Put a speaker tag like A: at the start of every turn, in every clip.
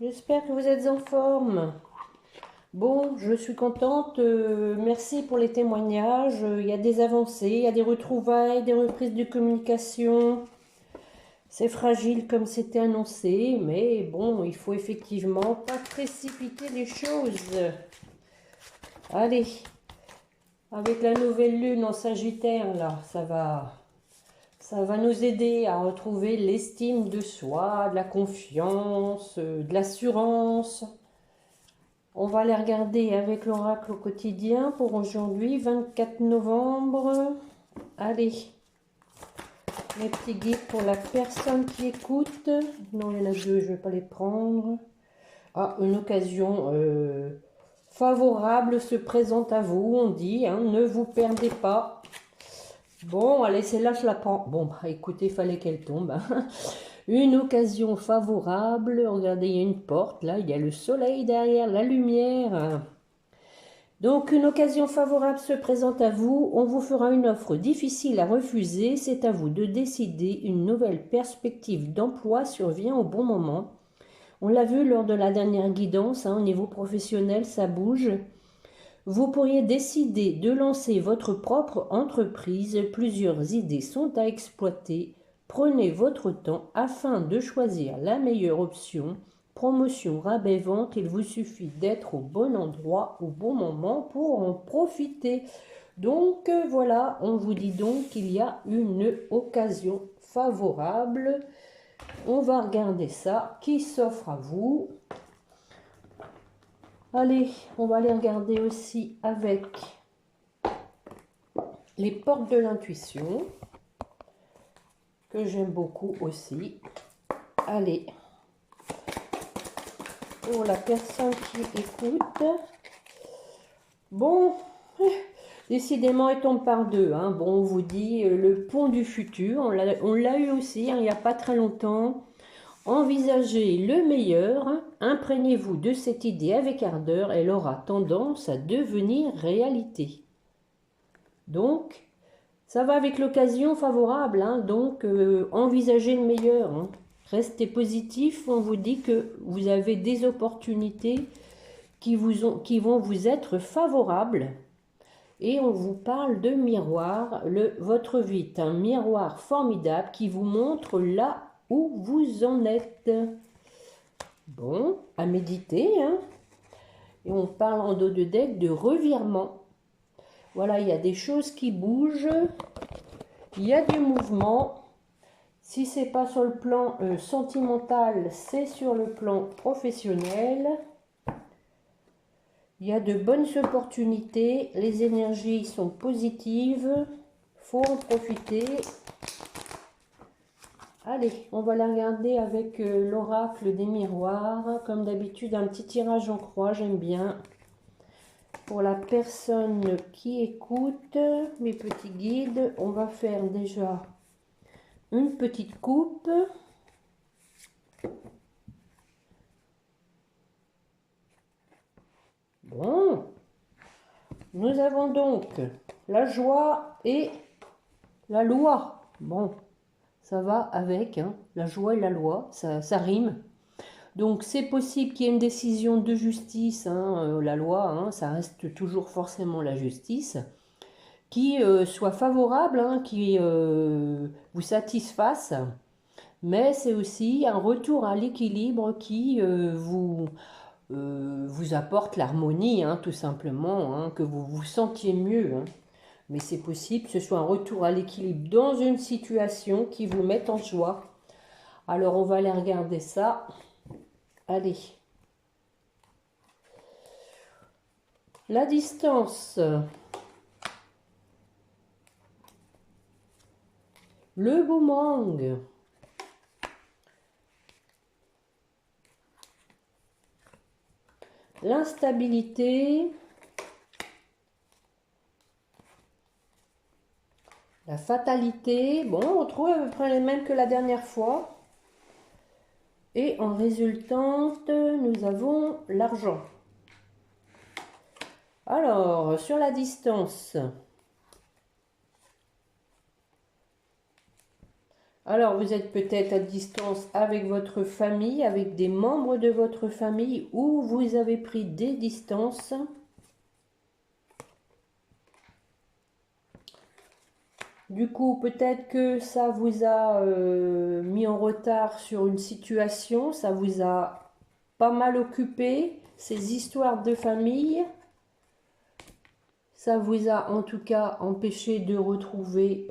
A: J'espère que vous êtes en forme. Bon, je suis contente. Merci pour les témoignages. Il y a des avancées, il y a des retrouvailles, des reprises de communication. C'est fragile comme c'était annoncé, mais bon, il faut effectivement pas précipiter les choses. Allez, avec la nouvelle lune en Sagittaire, là, ça va nous aider à retrouver l'estime de soi, de la confiance, de l'assurance. On va les regarder avec l'oracle au quotidien pour aujourd'hui, 24 novembre. Allez, les petits guides pour la personne qui écoute. Non, il y en a deux, je ne vais pas les prendre. Ah, une occasion favorable se présente à vous, on dit, hein, ne vous perdez pas. Bon, allez, celle-là, je la prends. Bon, bah, écoutez, il fallait qu'elle tombe. Hein. Une occasion favorable. Regardez, il y a une porte, là, il y a le soleil derrière, la lumière. Donc, une occasion favorable se présente à vous. On vous fera une offre difficile à refuser. C'est à vous de décider. Une nouvelle perspective d'emploi survient au bon moment. On l'a vu lors de la dernière guidance, hein, au niveau professionnel, ça bouge. Vous pourriez décider de lancer votre propre entreprise. Plusieurs idées sont à exploiter. Prenez votre temps afin de choisir la meilleure option. Promotion, rabais, vente, il vous suffit d'être au bon endroit au bon moment pour en profiter. Donc voilà, on vous dit donc qu'il y a une occasion favorable. On va regarder ça qui s'offre à vous. Allez, on va aller regarder aussi avec les portes de l'intuition, que j'aime beaucoup aussi. Allez, pour la personne qui écoute. Bon, décidément, elle tombe par deux. Hein. Bon, on vous dit le pont du futur. On l'a eu aussi hein, il n'y a pas très longtemps. Envisagez le meilleur. Imprégnez-vous de cette idée avec ardeur. Elle aura tendance à devenir réalité. Donc, ça va avec l'occasion favorable, hein, donc envisagez le meilleur. Hein. Restez positif, on vous dit que vous avez des opportunités qui vont vous être favorables. Et on vous parle de miroir. Votre vie est un miroir formidable qui vous montre là où vous en êtes. Bon, à méditer. Hein. Et on parle en dos de deck de revirement. Voilà, il y a des choses qui bougent. Il y a du mouvement. Si ce n'est pas sur le plan sentimental, c'est sur le plan professionnel. Il y a de bonnes opportunités. Les énergies sont positives. Faut en profiter. Allez, on va la regarder avec l'oracle des miroirs. Comme d'habitude, un petit tirage en croix, j'aime bien. Pour la personne qui écoute, mes petits guides, on va faire déjà une petite coupe. Bon, nous avons donc la joie et la loi. Bon, ça va avec, hein, la joie et la loi, ça rime. Donc c'est possible qu'il y ait une décision de justice, hein, la loi, hein, ça reste toujours forcément la justice, qui soit favorable, hein, qui vous satisfasse. Mais c'est aussi un retour à l'équilibre qui vous apporte l'harmonie, hein, tout simplement, hein, que vous vous sentiez mieux. Hein. Mais c'est possible que ce soit un retour à l'équilibre dans une situation qui vous mette en joie. Alors on va aller regarder ça. Allez. La distance. Le boomerang. L'instabilité. La fatalité. Bon, on retrouve à peu près les mêmes que la dernière fois. Et en résultante, nous avons l'argent. Alors, sur la distance, Alors, vous êtes peut-être à distance avec votre famille, avec des membres de votre famille, ou vous avez pris des distances. Du coup, peut-être que ça vous a mis en retard sur une situation, ça vous a pas mal occupé, ces histoires de famille. Ça vous a en tout cas empêché de retrouver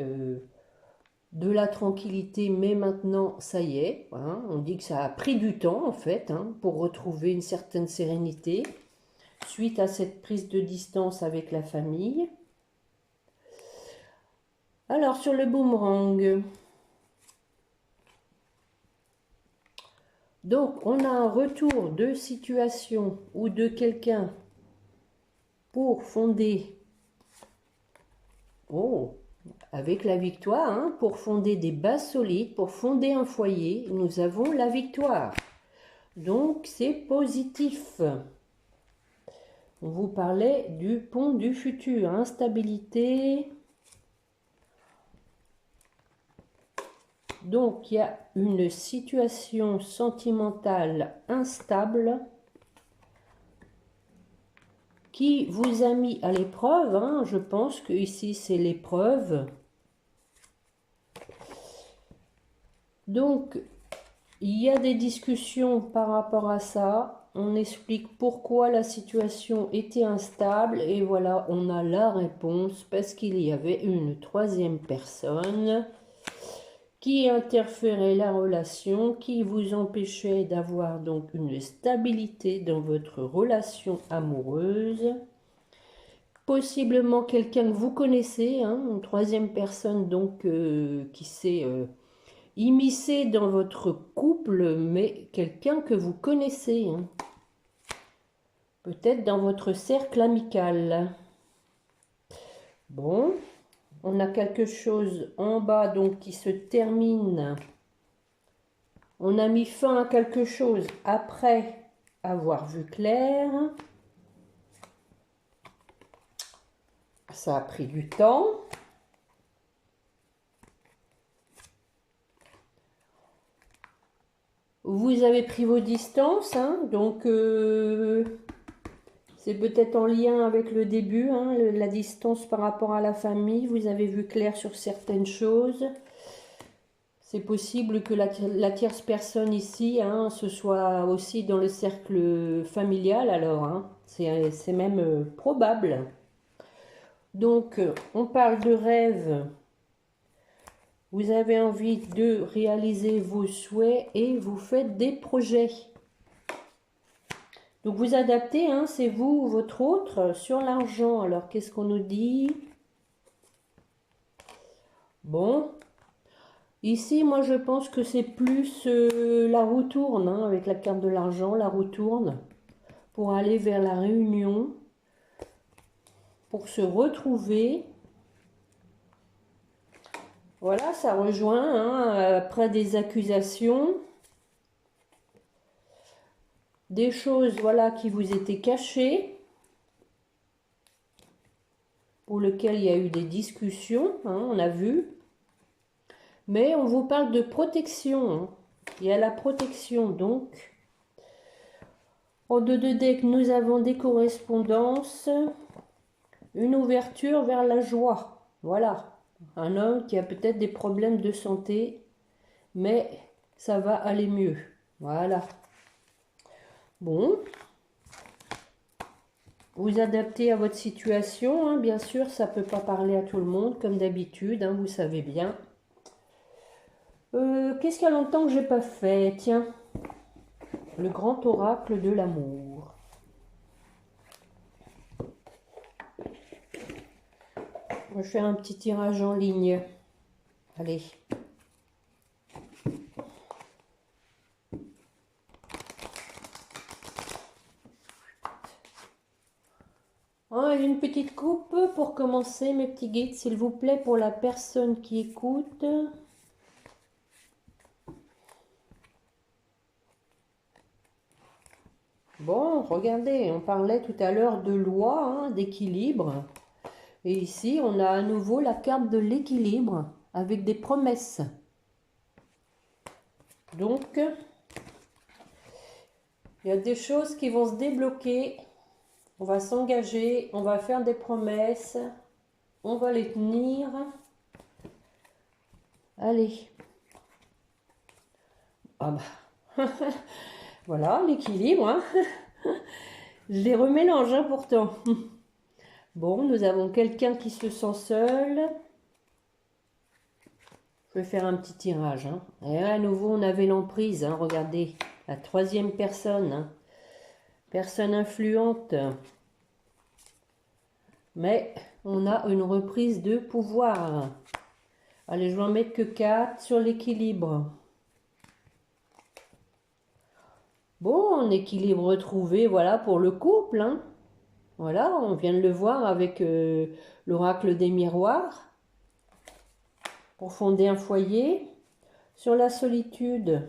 A: de la tranquillité, mais maintenant, ça y est. Hein, on dit que ça a pris du temps, en fait, hein, pour retrouver une certaine sérénité suite à cette prise de distance avec la famille. Alors, sur le boomerang, donc, on a un retour de situation ou de quelqu'un pour fonder, avec la victoire, hein, pour fonder des bases solides, pour fonder un foyer, nous avons la victoire. Donc, c'est positif. On vous parlait du pont du futur, instabilité. Donc, il y a une situation sentimentale instable qui vous a mis à l'épreuve. Hein. Je pense que ici, c'est l'épreuve. Donc, il y a des discussions par rapport à ça. On explique pourquoi la situation était instable. Et voilà, on a la réponse parce qu'il y avait une troisième personne qui interférait la relation, qui vous empêchait d'avoir donc une stabilité dans votre relation amoureuse. Possiblement quelqu'un que vous connaissez, hein, une troisième personne donc qui s'est immiscée dans votre couple, mais quelqu'un que vous connaissez. Hein. Peut-être dans votre cercle amical. Bon. On a quelque chose en bas donc qui se termine. On a mis fin à quelque chose après avoir vu clair. Ça a pris du temps. Vous avez pris vos distances, hein, donc c'est peut-être en lien avec le début, hein, la distance par rapport à la famille. Vous avez vu clair sur certaines choses. C'est possible que la tierce personne ici, hein, ce soit aussi dans le cercle familial, alors. Hein, c'est même probable. Donc, on parle de rêve. Vous avez envie de réaliser vos souhaits et vous faites des projets. Donc vous adaptez, hein, c'est vous ou votre autre, sur l'argent. Alors qu'est-ce qu'on nous dit? Bon, ici moi je pense que c'est plus la roue tourne, hein, avec la carte de l'argent, la roue tourne, pour aller vers la réunion, pour se retrouver. Voilà, ça rejoint, hein, après des accusations. Des choses, voilà, qui vous étaient cachées, pour lesquelles il y a eu des discussions, hein, on a vu. Mais on vous parle de protection. Hein. Il y a la protection, donc. En deux de deck, nous avons des correspondances. Une ouverture vers la joie. Voilà. Un homme qui a peut-être des problèmes de santé, mais ça va aller mieux. Voilà. Bon. Vous adaptez à votre situation. Hein. Bien sûr, ça ne peut pas parler à tout le monde, comme d'habitude. Hein, vous savez bien. Qu'est-ce qu'il y a longtemps que j'ai pas fait? Tiens, le grand oracle de l'amour. Je vais faire un petit tirage en ligne. Allez. Une petite coupe pour commencer, mes petits guides, s'il vous plaît, pour la personne qui écoute. Bon, regardez, on parlait tout à l'heure de loi, hein, d'équilibre. Et ici, on a à nouveau la carte de l'équilibre avec des promesses. Donc, il y a des choses qui vont se débloquer. On va s'engager, on va faire des promesses, on va les tenir. Allez. Ah bah. Voilà, l'équilibre. Hein. Je les remélange hein, pourtant. Bon, nous avons quelqu'un qui se sent seul. Je vais faire un petit tirage. Hein. Et à nouveau, on avait l'emprise. Hein, regardez, la troisième personne. Hein. Personne influente. Mais on a une reprise de pouvoir. Allez, je vais en mettre que 4 sur l'équilibre. Bon, un équilibre retrouvé, voilà, pour le couple. Hein. Voilà, on vient de le voir avec l'oracle des miroirs. Pour fonder un foyer. Sur la solitude.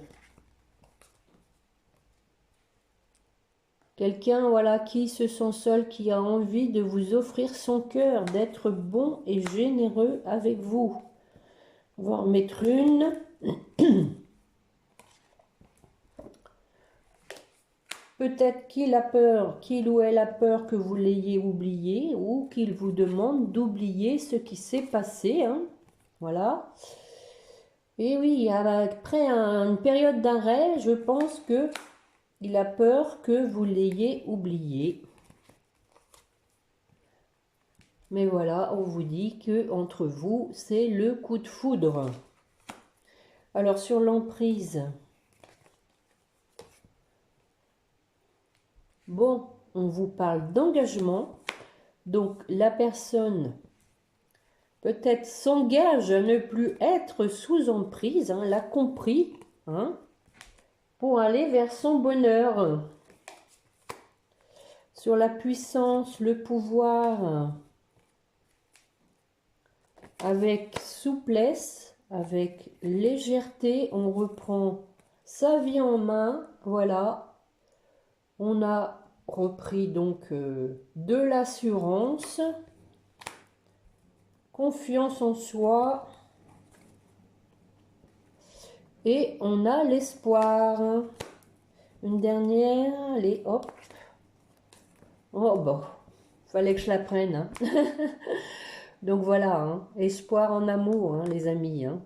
A: Quelqu'un, voilà, qui se sent seul, qui a envie de vous offrir son cœur, d'être bon et généreux avec vous. On va en remettre une. Peut-être qu'il a peur, qu'il ou elle a peur que vous l'ayez oublié ou qu'il vous demande d'oublier ce qui s'est passé. Hein. Voilà. Et oui, après une période d'arrêt, je pense que il a peur que vous l'ayez oublié. Mais voilà, on vous dit que entre vous, c'est le coup de foudre. Alors sur l'emprise. Bon, on vous parle d'engagement. Donc la personne peut-être s'engage à ne plus être sous emprise, hein, l'a compris, hein, pour aller vers son bonheur. Sur la puissance, le pouvoir, avec souplesse, avec légèreté, on reprend sa vie en main, voilà. On a repris donc de l'assurance, confiance en soi et on a l'espoir. Une dernière, allez hop. Oh bon, fallait que je la prenne. Hein. Donc voilà, hein, espoir en amour, hein, les amis. Hein.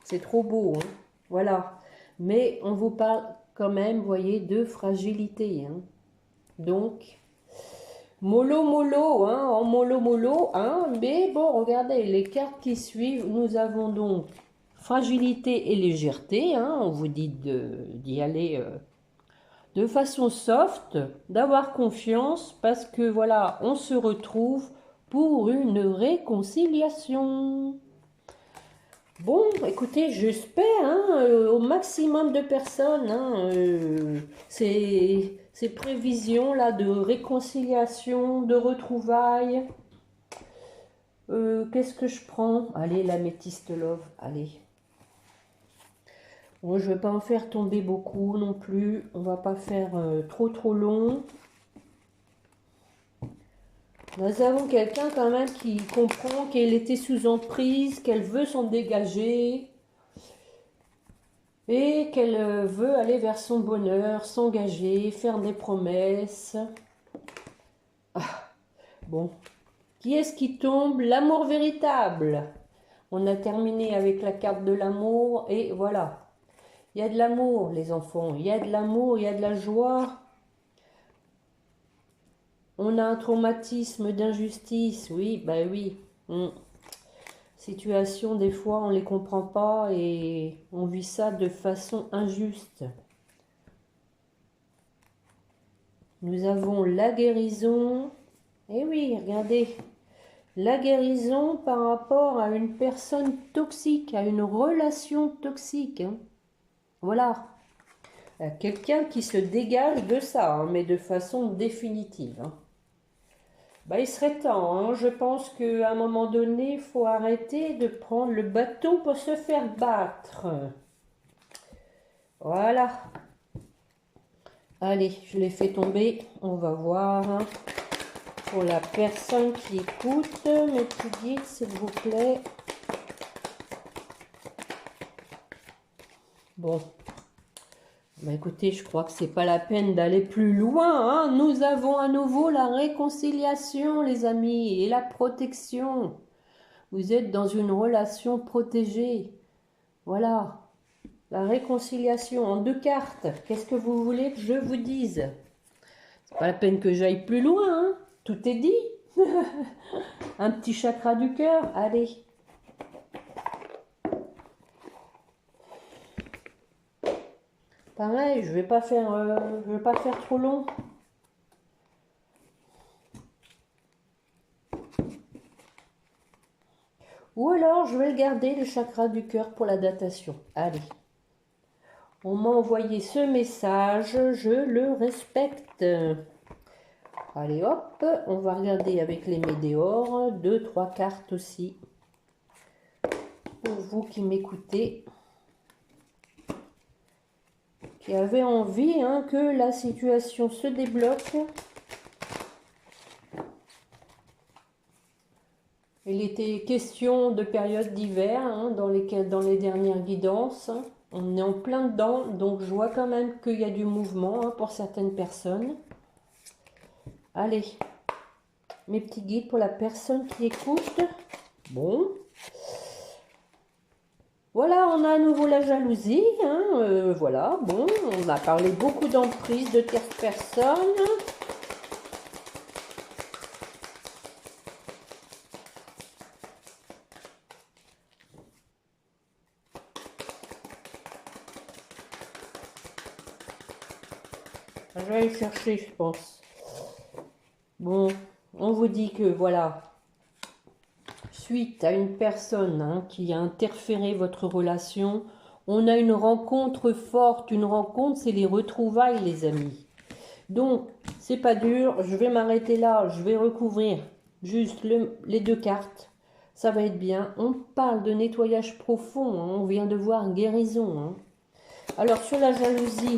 A: C'est trop beau, hein. Voilà. Mais on vous parle quand même, vous voyez, de fragilité. Hein. Donc, mollo mollo, hein, en mollo mollo, hein, mais bon, regardez, les cartes qui suivent, nous avons donc fragilité et légèreté, hein, on vous dit d'y aller de façon soft, d'avoir confiance, parce que voilà, on se retrouve pour une réconciliation. Bon, écoutez, j'espère hein, au maximum de personnes hein, ces prévisions là de réconciliation, de retrouvailles. Qu'est-ce que je prends? Allez, l'améthyste love, allez. Bon, je ne vais pas en faire tomber beaucoup non plus. On va pas faire trop long. Nous avons quelqu'un quand même qui comprend qu'elle était sous emprise, qu'elle veut s'en dégager et qu'elle veut aller vers son bonheur, s'engager, faire des promesses. Ah, bon, qui est-ce qui tombe? L'amour véritable. On a terminé avec la carte de l'amour et voilà. Il y a de l'amour, les enfants. Il y a de l'amour, il y a de la joie. On a un traumatisme d'injustice, oui, bah oui. Situation, des fois, on ne les comprend pas et on vit ça de façon injuste. Nous avons la guérison. Eh oui, regardez. La guérison par rapport à une personne toxique, à une relation toxique. Hein. Voilà. Quelqu'un qui se dégage de ça, hein, mais de façon définitive. Hein. Bah, il serait temps, hein. Je pense qu'à un moment donné, il faut arrêter de prendre le bâton pour se faire battre. Voilà. Allez, je l'ai fait tomber. On va voir. Hein. Pour la personne qui écoute, mes petits guides, s'il vous plaît. Bon, Bah écoutez, je crois que c'est pas la peine d'aller plus loin, hein. Nous avons à nouveau la réconciliation, les amis, et la protection. Vous êtes dans une relation protégée. Voilà, la réconciliation en 2 cartes. Qu'est-ce que vous voulez que je vous dise? C'est pas la peine que j'aille plus loin, hein. Tout est dit. Un petit chakra du cœur, allez. Pareil, je vais pas faire trop long. Ou alors, je vais le garder, le chakra du cœur, pour la datation. Allez. On m'a envoyé ce message, je le respecte. Allez, hop, on va regarder avec les météores. 2, 3 cartes aussi. Pour vous qui m'écoutez. Qui avez envie que la situation se débloque. Il était question de période d'hiver dans les dernières guidances. On est en plein dedans, donc je vois quand même qu'il y a du mouvement pour certaines personnes. Allez, mes petits guides pour la personne qui écoute. Bon. Voilà, on a à nouveau la jalousie. Voilà, bon, on a parlé beaucoup d'emprise, de tierces personnes. Je vais aller chercher, je pense. Bon, on vous dit que voilà, suite à une personne qui a interféré votre relation, on a une rencontre forte. Une rencontre, c'est les retrouvailles, les amis. Donc, c'est pas dur, je vais m'arrêter là, je vais recouvrir juste les 2 cartes. Ça va être bien. On parle de nettoyage profond, on vient de voir guérison. Alors, sur la jalousie,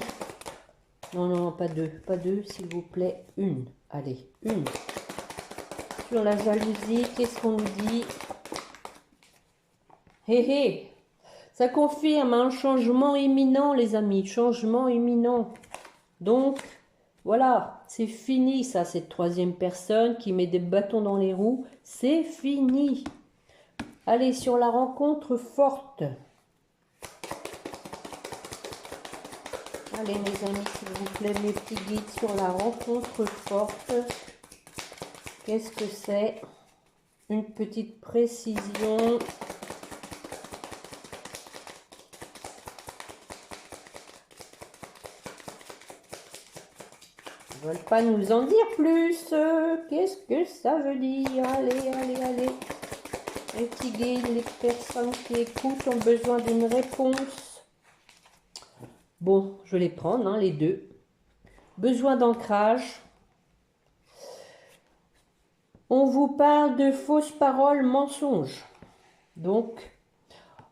A: non, pas 2, pas 2, s'il vous plaît, 1. Allez, 1. Sur la jalousie, qu'est-ce qu'on nous dit? Hé, ça confirme un changement imminent, les amis, changement imminent. Donc, voilà, c'est fini ça, cette 3e personne qui met des bâtons dans les roues, c'est fini. Allez, sur la rencontre forte. Allez, mes amis, s'il vous plaît, mes petits guides sur la rencontre forte. Qu'est-ce que c'est? Une petite précision. Ils ne veulent pas nous en dire plus. Qu'est-ce que ça veut dire? Allez. Les petits guides, les personnes qui écoutent ont besoin d'une réponse. Bon, je vais les prendre, les 2. Besoin d'ancrage. On vous parle de fausses paroles, mensonges. Donc,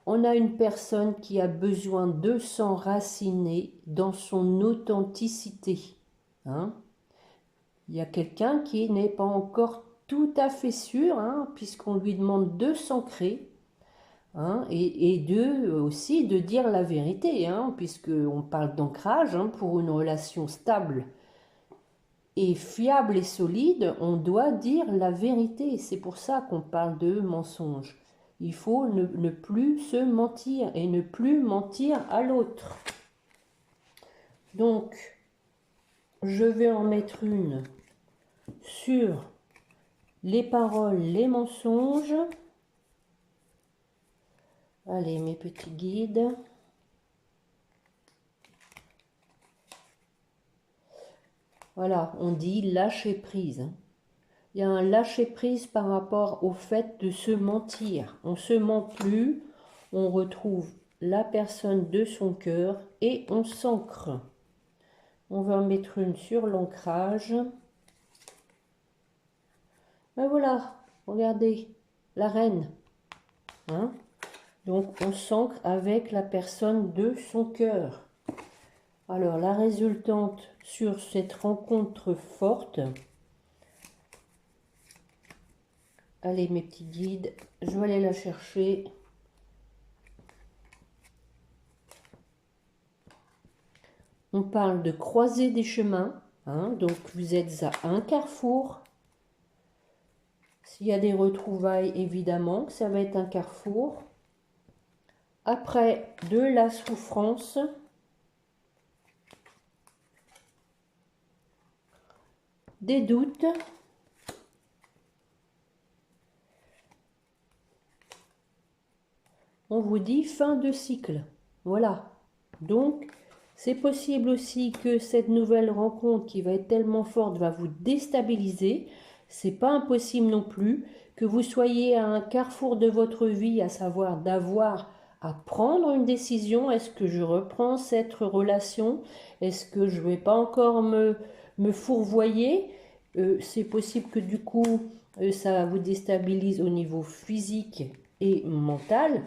A: on a une personne qui a besoin de s'enraciner dans son authenticité. Il y a quelqu'un qui n'est pas encore tout à fait sûr, puisqu'on lui demande de s'ancrer, et aussi de dire la vérité, puisqu'on parle d'ancrage pour une relation stable et fiable et solide, on doit dire la vérité. C'est pour ça qu'on parle de mensonge. Il faut ne plus se mentir et ne plus mentir à l'autre. Donc, je vais en mettre une sur les paroles, les mensonges. Allez, mes petits guides. Voilà, on dit lâcher prise. Il y a un lâcher prise par rapport au fait de se mentir. On ne se ment plus, on retrouve la personne de son cœur et on s'ancre. On va en mettre une sur l'ancrage. Ben voilà, regardez, la reine. Donc on s'ancre avec la personne de son cœur. Alors la résultante sur cette rencontre forte. Allez mes petits guides, je vais aller la chercher. On parle de croiser des chemins. Hein, donc vous êtes à un carrefour. S'il y a des retrouvailles, évidemment, ça va être un carrefour. Après, de la souffrance. Des doutes. On vous dit fin de cycle. Voilà. Donc, c'est possible aussi que cette nouvelle rencontre qui va être tellement forte va vous déstabiliser. C'est pas impossible non plus que vous soyez à un carrefour de votre vie, à savoir d'avoir à prendre une décision. Est-ce que je reprends cette relation? Est-ce que je vais pas encore me fourvoyer? C'est possible que du coup, ça vous déstabilise au niveau physique et mental,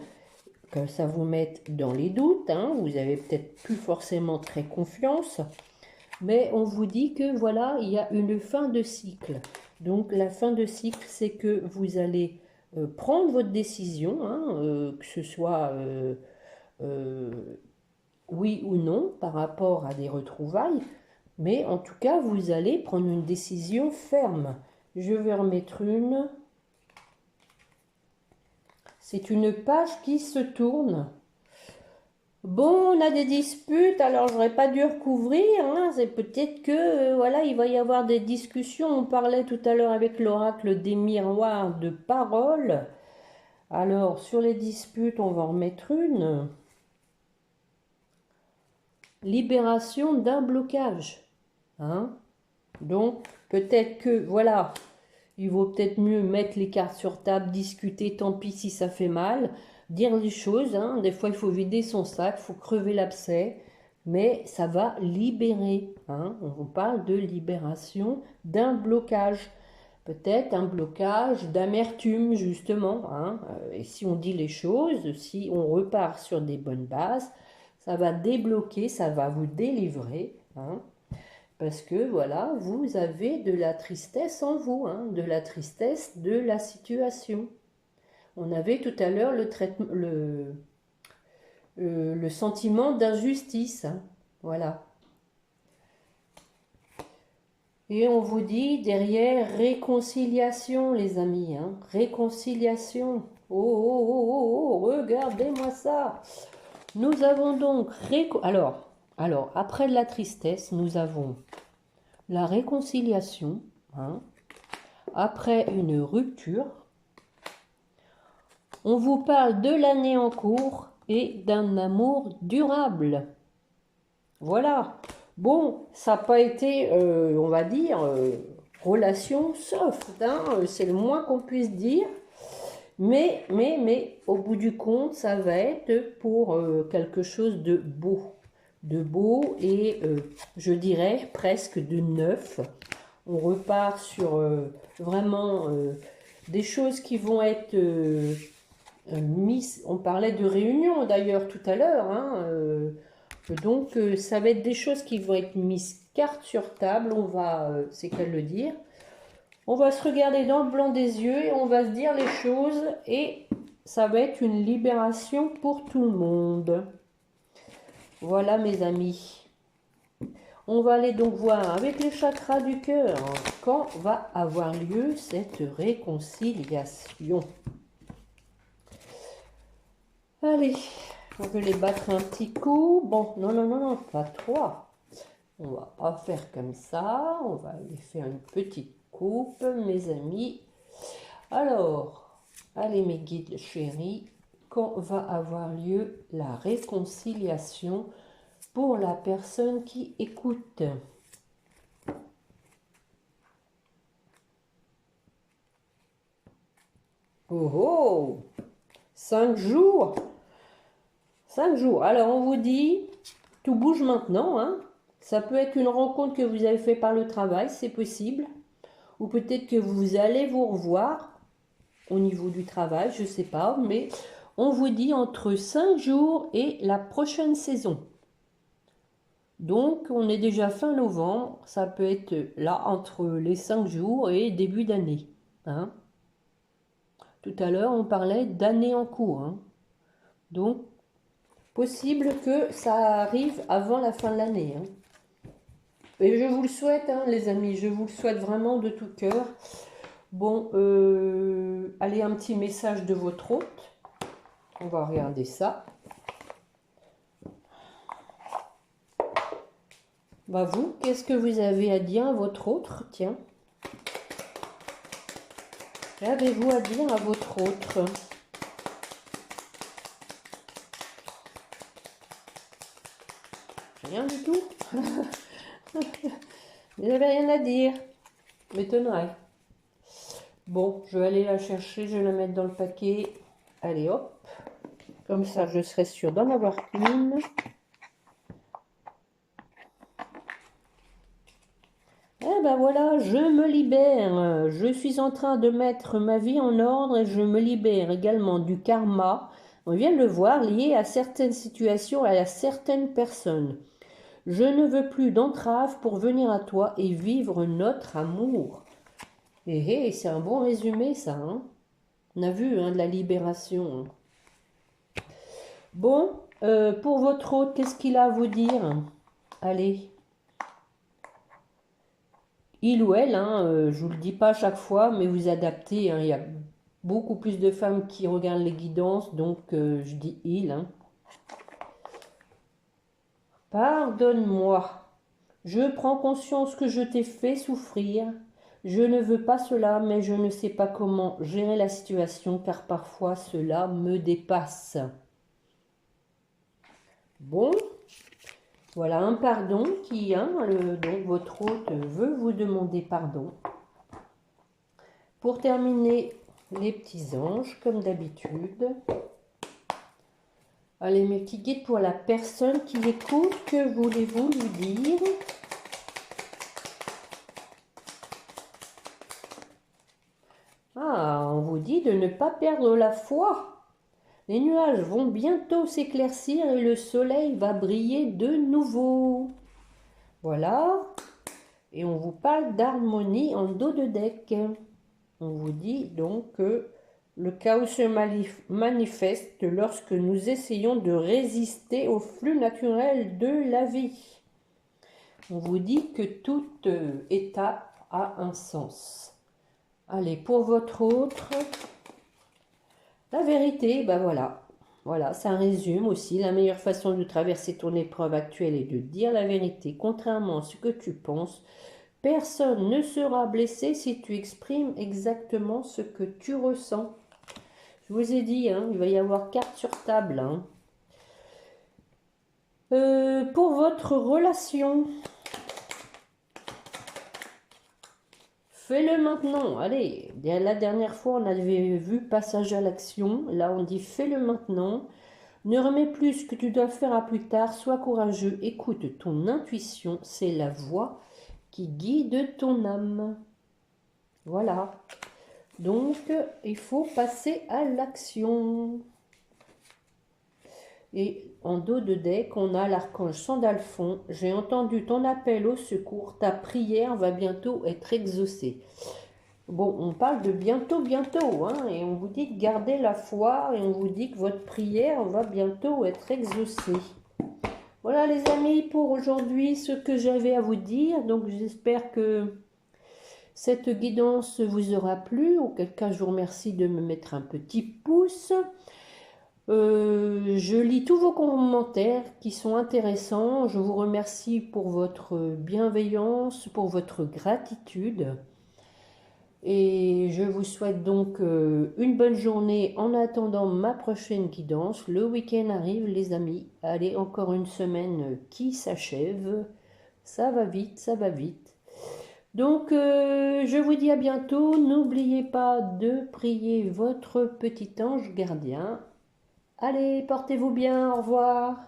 A: que ça vous mette dans les doutes, hein. Vous avez peut-être plus forcément très confiance, mais on vous dit que voilà, il y a une fin de cycle. Donc la fin de cycle, c'est que vous allez prendre votre décision, hein, que ce soit euh, oui ou non par rapport à des retrouvailles, mais en tout cas, vous allez prendre une décision ferme. Je vais remettre une. C'est une page qui se tourne. Bon, on a des disputes, alors j'aurais pas dû recouvrir, hein. C'est peut-être que, voilà, il va y avoir des discussions. On parlait tout à l'heure avec l'oracle des miroirs de parole. Alors, sur les disputes, on va en remettre une. Libération d'un blocage. Hein. Donc, peut-être que, voilà, il vaut peut-être mieux mettre les cartes sur table, discuter, tant pis si ça fait mal, dire les choses, hein. Des fois, il faut vider son sac, il faut crever l'abcès, mais ça va libérer. Hein. On vous parle de libération d'un blocage. Peut-être un blocage d'amertume, justement. Hein. Et si on dit les choses, si on repart sur des bonnes bases, ça va débloquer, ça va vous délivrer. Hein. Parce que voilà, vous avez de la tristesse en vous, hein, de la tristesse de la situation. On avait tout à l'heure le sentiment d'injustice. Hein, voilà. Et on vous dit derrière réconciliation, les amis. Hein, réconciliation. Oh, oh, oh, oh, oh, regardez-moi ça. Nous avons donc... Alors, après la tristesse, nous avons la réconciliation, hein, après une rupture. On vous parle de l'année en cours et d'un amour durable. Voilà. Bon, ça n'a pas été, on va dire, relation soft, hein, c'est le moins qu'on puisse dire. Mais, au bout du compte, ça va être pour quelque chose de beau. De beau et, je dirais, presque de neuf. On repart sur vraiment des choses qui vont être mises. On parlait de réunion d'ailleurs tout à l'heure. Hein, donc ça va être des choses qui vont être mises carte sur table. On va, c'est qu'à le dire. On va se regarder dans le blanc des yeux et on va se dire les choses. Et ça va être une libération pour tout le monde. Voilà mes amis. On va aller donc voir avec les chakras du cœur quand va avoir lieu cette réconciliation. Allez, on veut les battre un petit coup. Bon, non, pas trois. On va pas faire comme ça. On va aller faire une petite coupe, mes amis. Alors, allez mes guides chéris, quand va avoir lieu la réconciliation pour la personne qui écoute? Oh oh, 5 jours. 5 jours. Alors on vous dit, tout bouge maintenant. Hein. Ça peut être une rencontre que vous avez fait par le travail, c'est possible. Ou peut-être que vous allez vous revoir au niveau du travail, je ne sais pas. Mais on vous dit entre 5 jours et la prochaine saison. Donc, on est déjà fin novembre, ça peut être là entre les 5 jours et début d'année. Hein. Tout à l'heure, on parlait d'année en cours. Hein. Donc, Possible que ça arrive avant la fin de l'année. Hein. Et je vous le souhaite, hein, les amis, je vous le souhaite vraiment de tout cœur. Bon, allez, un petit message de votre hôte. On va regarder ça. Bah vous, qu'est-ce que vous avez à dire à votre autre? Tiens. Qu'avez-vous à dire à votre autre? Rien du tout. Vous n'avez rien à dire. M'étonnerait. Bon, je vais aller la chercher, je vais la mettre dans le paquet. Allez, hop. Comme ça, je serai sûre d'en avoir une. Eh ben voilà, je me libère. Je suis en train de mettre ma vie en ordre et je me libère également du karma. On vient de le voir, lié à certaines situations et à certaines personnes. Je ne veux plus d'entrave pour venir à toi et vivre notre amour. Et c'est un bon résumé ça. Hein, on a vu hein, de la libération. Bon, pour votre hôte, qu'est-ce qu'il a à vous dire? Allez. Il ou elle, hein, je vous le dis pas à chaque fois, mais vous adaptez. Hein, il y a beaucoup plus de femmes qui regardent les guidances, donc je dis il. Hein. Pardonne-moi. Je prends conscience que je t'ai fait souffrir. Je ne veux pas cela, mais je ne sais pas comment gérer la situation, car parfois cela me dépasse. Bon, voilà un pardon qui, hein, donc votre hôte veut vous demander pardon. Pour terminer, les petits anges, comme d'habitude. Allez, mes petits guides pour la personne qui écoute, que voulez-vous lui dire? Ah, on vous dit de ne pas perdre la foi. Les nuages vont bientôt s'éclaircir et le soleil va briller de nouveau. Voilà. Et on vous parle d'harmonie en dos de deck. On vous dit donc que le chaos se manifeste lorsque nous essayons de résister au flux naturel de la vie. On vous dit que toute étape a un sens. Allez, pour votre autre, la vérité, ben voilà. Voilà, ça résume aussi la meilleure façon de traverser ton épreuve actuelle est de dire la vérité. Contrairement à ce que tu penses, personne ne sera blessé si tu exprimes exactement ce que tu ressens. Je vous ai dit, hein, il va y avoir carte sur table. Hein. Pour votre relation, fais-le maintenant. Allez, la dernière fois, on avait vu passage à l'action. Là, on dit fais-le maintenant. Ne remets plus ce que tu dois faire à plus tard. Sois courageux. Écoute ton intuition. C'est la voix qui guide ton âme. Voilà. Donc, il faut passer à l'action. Et en dos de deck, on a l'archange Sandalphon. J'ai entendu ton appel au secours. Ta prière va bientôt être exaucée. Bon, on parle de bientôt, hein, et on vous dit de garder la foi, et on vous dit que votre prière va bientôt être exaucée. Voilà les amis, pour aujourd'hui, ce que j'avais à vous dire. Donc j'espère que cette guidance vous aura plu. Auquel cas, je vous remercie de me mettre un petit pouce. Je lis tous vos commentaires qui sont intéressants. Je vous remercie pour votre bienveillance, pour votre gratitude. Et je vous souhaite donc une bonne journée en attendant ma prochaine guidance. Le week-end arrive les amis. Allez, encore une semaine qui s'achève. Ça va vite, ça va vite. Donc je vous dis à bientôt. N'oubliez pas de prier votre petit ange gardien. Allez, portez-vous bien, au revoir.